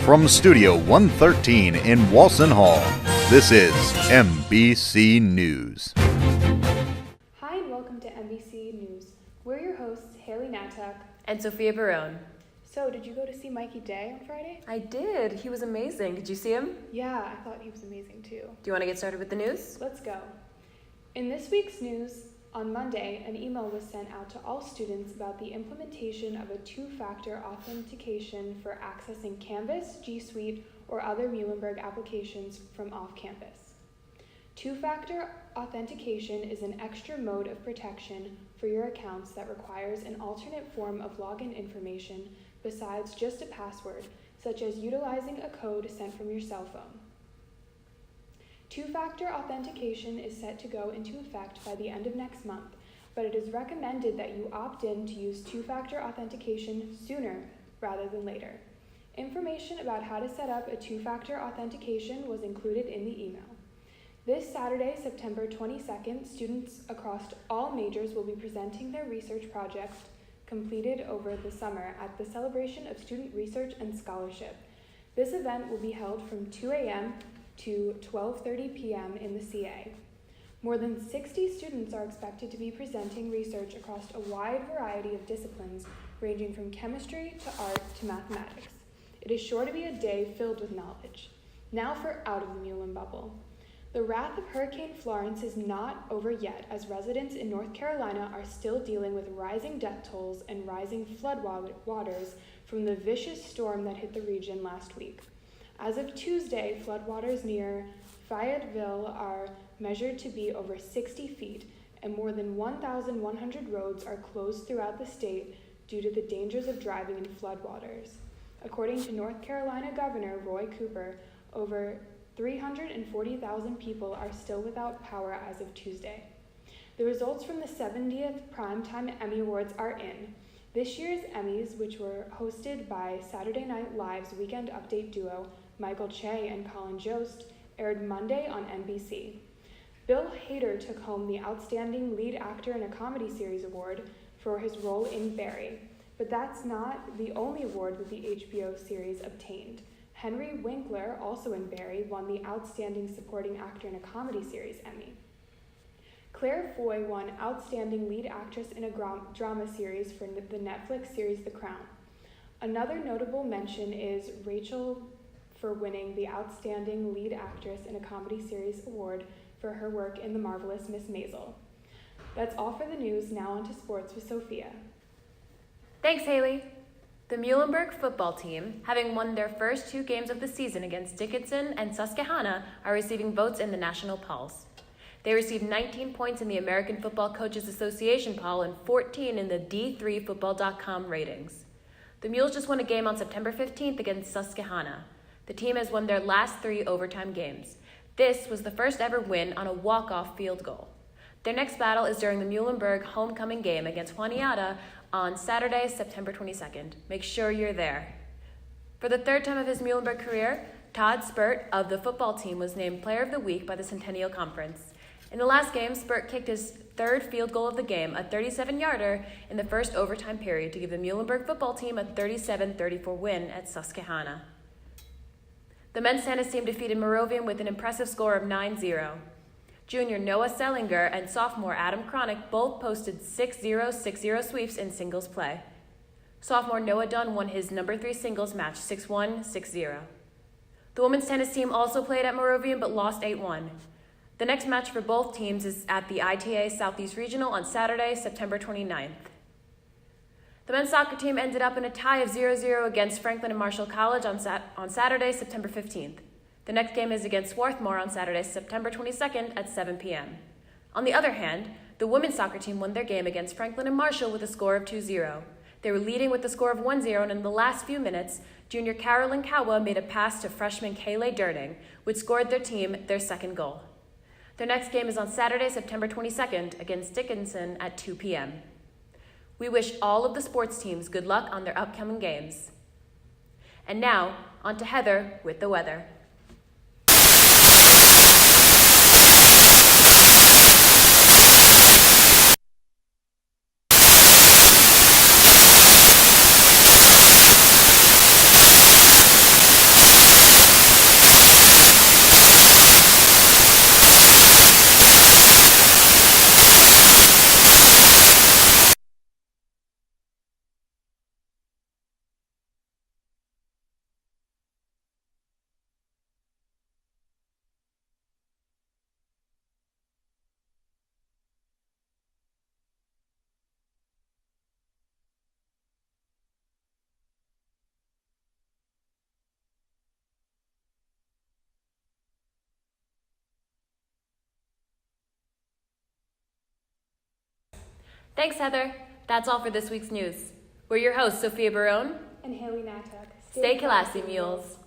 From Studio 113 in Walson Hall, this is MBC News. Hi and welcome to MBC News. We're your hosts, Haley Natak and Sophia Barone. So, did you go to see Mikey Day on Friday? I did. He was amazing. Did you see him? Yeah, I thought he was amazing too. Do you want to get started with the news? Let's go. In this week's news, on Monday, an email was sent out to all students about the implementation of a two-factor authentication for accessing Canvas, G Suite, or other Muhlenberg applications from off-campus. Two-factor authentication is an extra mode of protection for your accounts that requires an alternate form of login information besides just a password, such as utilizing a code sent from your cell phone. Two-factor authentication is set to go into effect by the end of next month, but it is recommended that you opt in to use two-factor authentication sooner rather than later. Information about how to set up a two-factor authentication was included in the email. This Saturday, September 22nd, students across all majors will be presenting their research projects completed over the summer at the Celebration of Student Research and Scholarship. This event will be held from 2 a.m. to 12:30 p.m. in the CA. More than 60 students are expected to be presenting research across a wide variety of disciplines, ranging from chemistry to art to mathematics. It is sure to be a day filled with knowledge. Now for Out of the Mullen Bubble. The wrath of Hurricane Florence is not over yet, as residents in North Carolina are still dealing with rising death tolls and rising flood waters from the vicious storm that hit the region last week. As of Tuesday, floodwaters near Fayetteville are measured to be over 60 feet, and more than 1,100 roads are closed throughout the state due to the dangers of driving in floodwaters. According to North Carolina Governor Roy Cooper, over 340,000 people are still without power as of Tuesday. The results from the 70th Primetime Emmy Awards are in. This year's Emmys, which were hosted by Saturday Night Live's Weekend Update duo Michael Che and Colin Jost, aired Monday on NBC. Bill Hader took home the Outstanding Lead Actor in a Comedy Series award for his role in Barry, but that's not the only award that the HBO series obtained. Henry Winkler, also in Barry, won the Outstanding Supporting Actor in a Comedy Series Emmy. Claire Foy won Outstanding Lead Actress in a Drama Series for the Netflix series The Crown. Another notable mention is Rachel for winning the Outstanding Lead Actress in a Comedy Series award for her work in The Marvelous Miss Maisel. That's all for the news. Now on to sports with Sophia. Thanks, Haley. The Muhlenberg football team, having won their first two games of the season against Dickinson and Susquehanna, are receiving votes in the national polls. They received 19 points in the American Football Coaches Association poll and 14 in the D3Football.com ratings. The Mules just won a game on September 15th against Susquehanna. The team has won their last 3 overtime games. This was the first ever win on a walk-off field goal. Their next battle is during the Muhlenberg homecoming game against Juniata on Saturday, September 22nd. Make sure you're there. For the third time of his Muhlenberg career, Todd Spurt of the football team was named Player of the Week by the Centennial Conference. In the last game, Spurt kicked his third field goal of the game, a 37-yarder, in the first overtime period to give the Muhlenberg football team a 37-34 win at Susquehanna. The men's tennis team defeated Moravian with an impressive score of 9-0. Junior Noah Sellinger and sophomore Adam Cronick both posted 6-0, 6-0 sweeps in singles play. Sophomore Noah Dunn won his number 3 singles match 6-1, 6-0. The women's tennis team also played at Moravian but lost 8-1. The next match for both teams is at the ITA Southeast Regional on Saturday, September 29th. The men's soccer team ended up in a tie of 0-0 against Franklin and Marshall College on Saturday, September 15th. The next game is against Swarthmore on Saturday, September 22nd at 7 p.m. On the other hand, the women's soccer team won their game against Franklin and Marshall with a score of 2-0. They were leading with a score of 1-0, and in the last few minutes, junior Carolyn Kawa made a pass to freshman Kayleigh Durning, which scored their team their second goal. Their next game is on Saturday, September 22nd against Dickinson at 2 p.m. We wish all of the sports teams good luck on their upcoming games. And now, on to Heather with the weather. Thanks, Heather. That's all for this week's news. We're your hosts, Sophia Barone and Haley Natuk. Stay classy, mules.